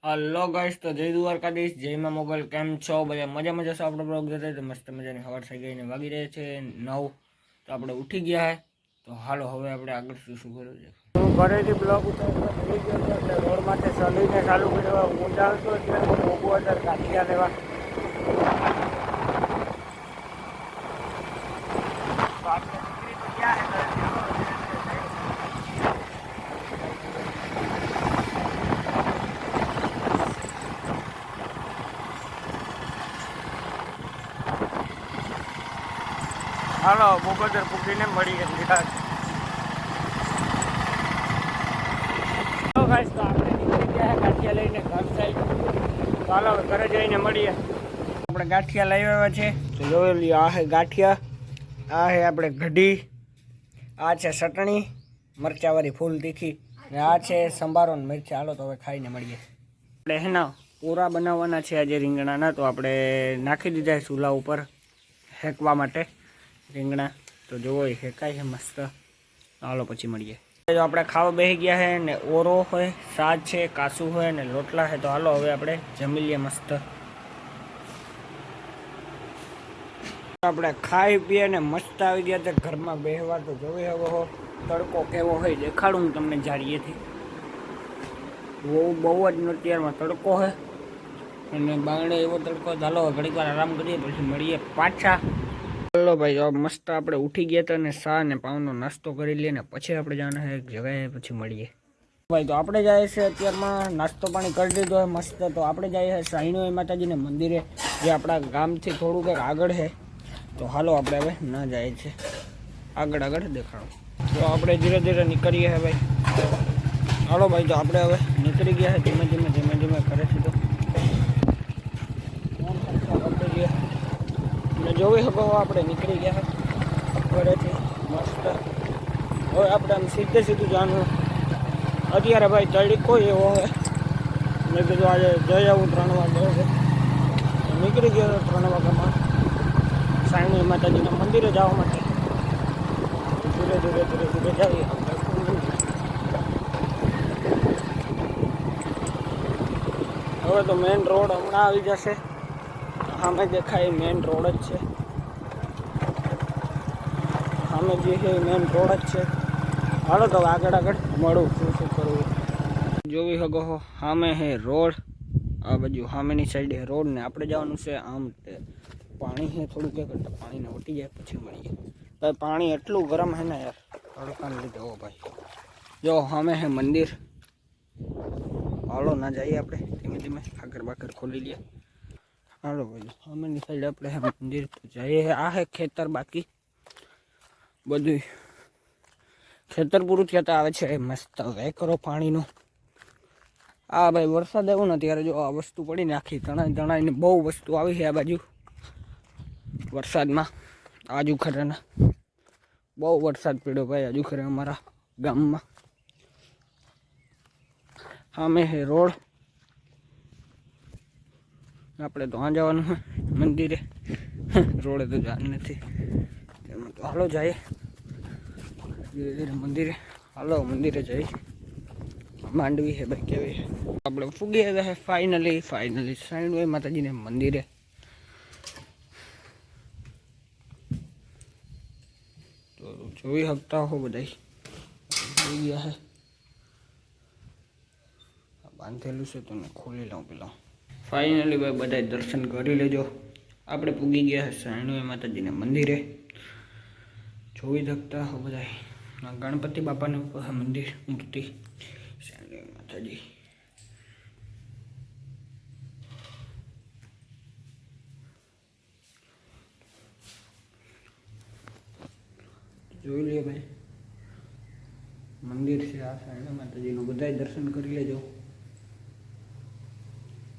Hello guys, તો જય દ્વારકાધીશ, જયમાં મોગલ. કેમ છો બધા? મજા છો? આપણે બ્લોગ જોતા તો મસ્ત મજાની હવાર થઈ ગઈ ને વાગી રહે છે 9. તો આપણે ઉઠી ગયા હે. તો હાલો હવે આપણે આગળ શું કરવું છે. હું ઘરેથી બ્લોગ ઉતારતો થઈ ગયો છે એટલે રોડમાંથી ચલીને ચાલુ કર્યો. હું ચાલતો એટલે મોગું અંદર ગાંઠિયા લેવા. હાલો બોગોદર પૂકીને મળી લીધા. તો ગાઈસ, તો આપણે નીકળી ગયા ગાંઠિયા લઈને ઘર સાઈડ. તો હાલો ઘરે જઈને મળીએ. આપણે ગાંઠિયા લઈ આવ્યા છે. તો જોયેલી આ હે ગાંઠિયા, આ હે આપણે કઢી, આ છે ચટણી મરચાવાળી ફૂલ તીખી, ને આ છે સંભારો ને મિરચા. હાલો તો હવે ખાઈને મળીએ. આપણે હેના પૂરા બનાવવાના છે આજે રીંગણાના. તો આપણે નાખી દીધા છે ચૂલા ઉપર શેકવા માટે રીંગણા. તો જોવો એ શેકાય છે મસ્ત. હાલો પછી મળીએ. જો આપણે ખાવા બેસી ગયા છે ને ઓરો હોય, સાજ છે, કાસુ હોય ને લોટલા છે. તો હાલો હવે આપણે જમી લઈએ મસ્ત. આપણે ખાઈ પીએ ને મસ્ત આવી ગયા તો ઘરમાં બેસવા. તો જોઈ હવે તડકો કેવો હોય દેખાડું હું તમને જાડીએથી. બહુ જ અત્યારમાં તડકો છે અને બાંગડે એવો તડકો. ચાલો ઘડીક વાર આરામ કરીએ પછી મળીએ પાછા. ચાલો ભાઈ, મસ્ત આપણે ઉઠી ગયા હતા ને સા ને પાવનો નાસ્તો કરી લઈએ ને પછી આપણે જવાના છે એક જગ્યાએ. પછી મળીએ ભાઈ. તો આપણે જાય છે અત્યારમાં નાસ્તો પાણી કરી દીધો હોય મસ્ત. તો આપણે જઈએ છીએ સાઈનો માતાજીને મંદિરે, જે આપણા ગામથી થોડુંક આગળ છે. તો હાલો આપણે હવે ના જાય છે આગળ દેખાડો. તો આપણે ધીરે ધીરે નીકળીએ છે ભાઈ. હાલો ભાઈ, તો આપણે હવે નીકળી ગયા છે ધીમે ધીમે ઘરેથી. તો જોવી શકો આપણે નીકળી ગયા ઘરેથી મસ્ત. હવે આપણે આમ સીધું જાણવું. અત્યારે ભાઈ તડકો એવો હોય, મેં કીધું આજે જઈ આવું 3 વાગે છે. નીકળી ગયો 3 વાગ્યામાં સાઈની માતાજીના મંદિરે જવા માટે. ધીરે ધીરે જઈએ આપણે. હવે તો મેઇન રોડ હમણાં આવી જશે. સામે દેખાય મેઇન રોડ જ છે. સામે જે છે મેઇન રોડ જ છે. હાલો તો આગળ મળું શું કરવું. જોવી શકો સામે હે રોડ. આ બાજુ સામેની સાઈડે રોડ ને આપણે જવાનું છે આમ. પાણી છે થોડુંક કરતા પાણીને ઉટી જાય પછી મળીએ ભાઈ. પાણી એટલું ગરમ છે ને યાર તડકાને લીધે. હો ભાઈ જો સામે હે મંદિર. હાલો ના જઈએ આપણે ધીમે ધીમે આગળ ખોલી લઈએ. હાલો ભાઈ, સામેની સાઈડ આપણે હે મંદિર. તો જઈએ. આ હે ખેતર. બાકી બધું ખેતર પૂરું થતા આવે છે મસ્ત વેકરો પાણીનું. આ ભાઈ વરસાદ આવ્યો ને ત્યારે જો આ વસ્તુ પડી ને આખી તણાઈને બહુ વસ્તુ આવી છે આ બાજુ વરસાદમાં. આજુ ખરેના બહુ વરસાદ પડ્યો ભાઈ આજુ ખરે અમારા ગામમાં. સામે હે રોડ. આપણે તો આ જવાનું હોય મંદિરે. રોડે તો જવાનું નથી. તો હાલો જાય ધીરે ધીરે મંદિરે. હાલો મંદિરે જઈ. માંડવી છે ભાઈ કેવી છે. આપણે ફૂગી આવ્યા છે ફાઇનલી સાઈડ માતાજીને મંદિરે. તો જોઈ શકતા હો બધા જોઈ ગયા છે. બાંધેલું છે તો ખોલી લઉં પેલા. ફાઇનલી ભાઈ બધા દર્શન કરી લેજો. આપણે પૂગી ગયા સાઈનો માતાજીને મંદિરે. જોઈ શકતા હો બધા ગણપતિ બાપાનું મંદિર મૂર્તિ સાઈનો માતાજી. જોઈ લે ભાઈ મંદિર છે આ સાઈનો માતાજીનું. બધા દર્શન કરી લેજો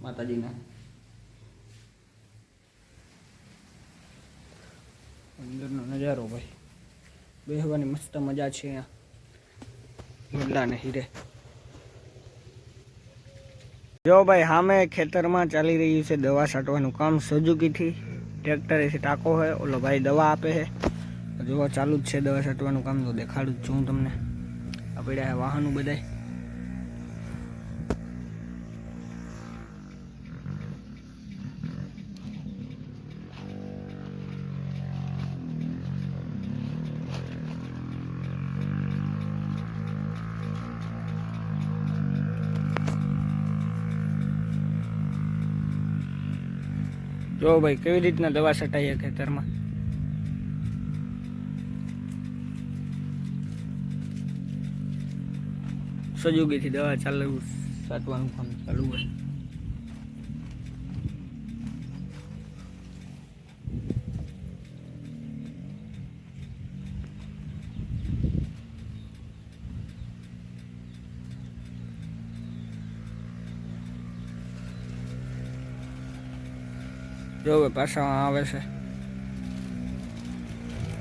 માતાજીના. અંદરનો નજારો ભાઈ બેહવાની મસ્ત મજા છે અહીંયા ગોડલા ને હીરે. જો ભાઈ સામે ખેતરમાં ચાલી રહ્યું છે દવા છાંટવાનું કામ. સુઝુકીથી ટ્રેક્ટરેથી ટાંકો હોય. ઓલો ભાઈ દવા આપે છે. જોવા ચાલુ જ છે દવા છાંટવાનું કામ. તો દેખાડું જ છું તમને. આપણે વાહનો બધાય જો ભાઈ કેવી રીતના દવા છટાઈએ ખેતરમાં. સજોગીથી દવા છાંટવાનું કામ ચાલુ હોય. જો હવે પાછા આવે છે.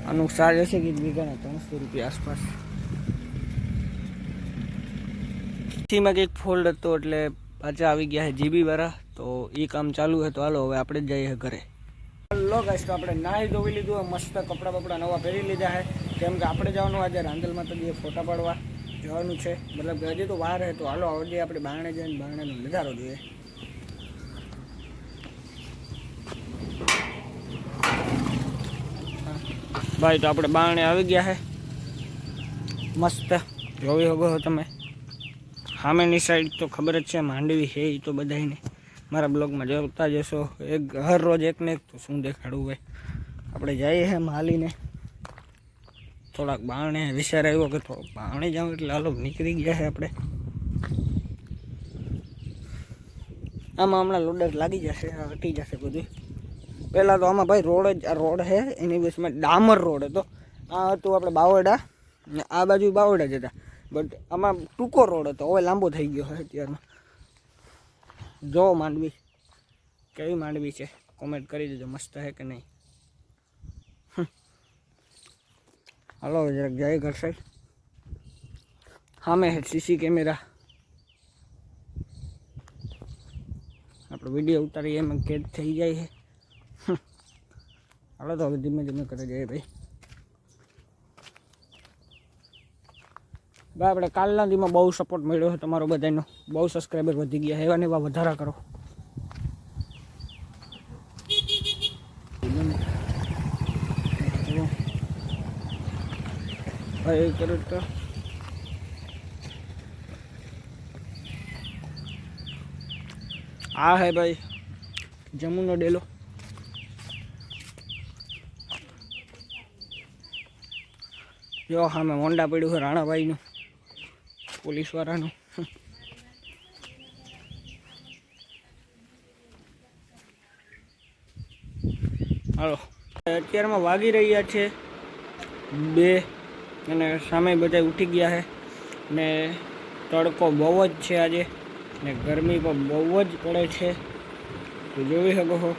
આનું ચાર્જ હશે કે વીઘાના 300 રૂપિયા આસપાસ. માં કંઈક ફોલ્ડ હતો એટલે પાછા આવી ગયા છે જીબી વાળા. તો એ કામ ચાલુ છે. તો હાલો હવે આપણે જ જઈએ ઘરે. લો ગાઈસ, તો આપણે નાહી ધોવી લીધું, મસ્ત કપડાં બપડા નવા પહેરી લીધા છે. કેમ કે આપણે જવાનું આજે રાંદલમાં તો ફોટા પાડવા જવાનું છે. મતલબ કે હજી તો વાર છે. તો હાલો હવે આપણે બારણે જઈને બારણેનો નજારો જોઈએ. ભાઈ તો આપણે બારણે આવી ગયા છે. મસ્ત જોવી શકો તમે. સામેની સાઈડ તો ખબર જ છે માંડવી છે. એ તો બધાને મારા બ્લોગમાં જોતા જશો. હર રોજ એક ને એક તો શું દેખાડવું હોય. આપણે જઈએ છે હાલીને. થોડાક બારણે વિચાર આવ્યો કે થોડુંક બારણે જાઉં એટલે હાલો નીકળી ગયા છે આપણે. આમાં હમણાં લોડર લાગી જશે, હટી જશે બધું. પહેલાં તો આમાં ભાઈ રોડ છે એની બસમાં ડામર રોડ હતો. આ હતું આપણે બાવડા ને આ બાજુ બાવડા જ હતા. બટ આમાં ટૂંકો રોડ હતો, હવે લાંબો થઈ ગયો છે અત્યારમાં. જો માંડવી કેવી માંડવી છે કોમેન્ટ કરી દેજો, મસ્ત છે કે નહીં. હાલો જરાક જાય ઘર સાઈડ. સામે છે સીસી કેમેરા. આપણો વિડીયો ઉતારીએ એમાં કેદ થઈ જાય છે. હાલો તો હવે ધીમે ધીમે કરી જઈએ ભાઈ. ભાઈ આપણે કાલના દીમાં બહુ સપોર્ટ મળ્યો છે તમારો બધાનો. બહુ સબસ્ક્રાઈબર વધી ગયા. એવા ને એવા વધારા કરો. ભાઈ કરો તો આ હે ભાઈ જમુનો ડેલો. જો હા મેં હોન્ડા પડ્યું છે રાણાભાઈનું, પોલીસવાળાનું. હાલો અત્યારમાં વાગી રહ્યા છે 2 અને સામે બધા ઉઠી ગયા છે. ને તડકો બહુ જ છે આજે ને ગરમી પણ બહુ જ પડે છે. તો જોઈ શકો છો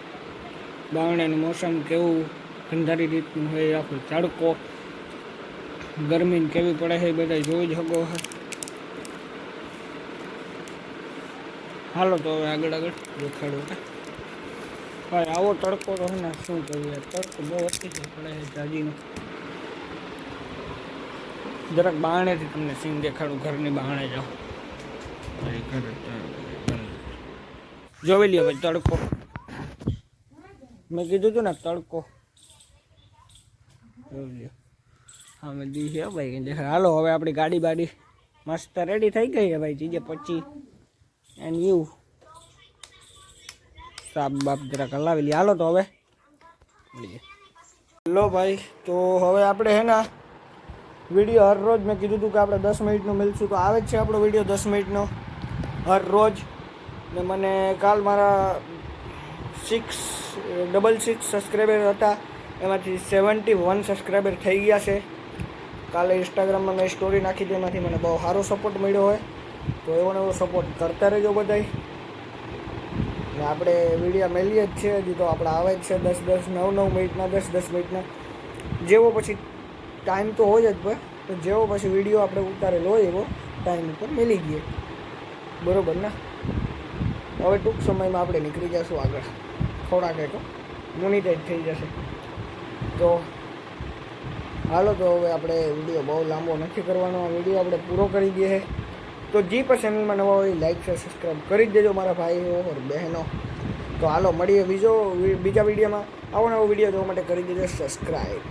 બાવણાનું મોસમ કેવું ગંધારી રીતનું હોય. આખો તડકો ગરમી કેવી પડે છે બધા જોઈ જ શકો છો. હાલો તો હવે આગળ દેખાડો. ભાઈ આવો તડકો તો છે ને શું કહીએ. તડકો બહુ અતિશય પડે છે જાજીનો. જરાક બારણેથી તમને સીન દેખાડું. ઘરની બારણે જાઓ. જોઈ લ્યો ભાઈ તડકો. મેં કીધું હતું ને તડકો જોઈ લ્યો. હા મેં દી છે ભાઈ દેખાડ. હાલો હવે આપણી ગાડી બાડી મસ્ત રેડી થઈ ગઈ છે ભાઈ. ચીજે 25 એન્ડ યુ સાપ બાપ જરાક હલાવી લે. હાલો તો હવે લો ભાઈ. તો હવે આપણે હે ને વિડીયો હર રોજ મેં કીધું હતું કે આપણે 10 મિનિટનો મિલશું. તો આવે જ છે આપણો વિડીયો 10 મિનિટનો હર રોજ. ને મને કાલ મારા 666 સબસ્ક્રાઈબર હતા, એમાંથી 71 સબસ્ક્રાઈબર થઈ ગયા છે. કાલે ઇન્સ્ટાગ્રામમાં મેં સ્ટોરી નાખી હતી, એમાંથી મને બહુ સારો સપોર્ટ મળ્યો હોય. તો એવો ને એવો સપોર્ટ કરતા રહેજો બધાય. ને આપણે વિડીયો મેલીએ જ છે હજી. તો આપણે આવે જ છે 10-10 9-9 મિનિટના 10-10 મિનિટના. જેવો પછી ટાઈમ તો હોય જ ભાઈ. તો જેવો પછી વિડીયો આપણે ઉતારેલો હોય એવો ટાઈમ ઉપર મેલી ગઈએ. બરાબર ને. હવે ટૂંક સમયમાં આપણે નીકળી જઈશું આગળ. થોડાક એક મોનિટાઈઝ થઈ જશે. તો હાલો તો હવે આપણે વિડીયો બહુ લાંબો નથી કરવાનો. આ વિડીયો આપણે પૂરો કરી દઈએ. તો જી પર ચેનલમાં નવા હોય લાઈક શેર સબસ્ક્રાઈબ કરી જ દેજો મારા ભાઈઓ और બહેનો. તો હાલો મળીએ બીજા વિડીયોમાં. આવો નવો વિડીયો જોવા માટે કરી દેજો સબસ્ક્રાઈબ.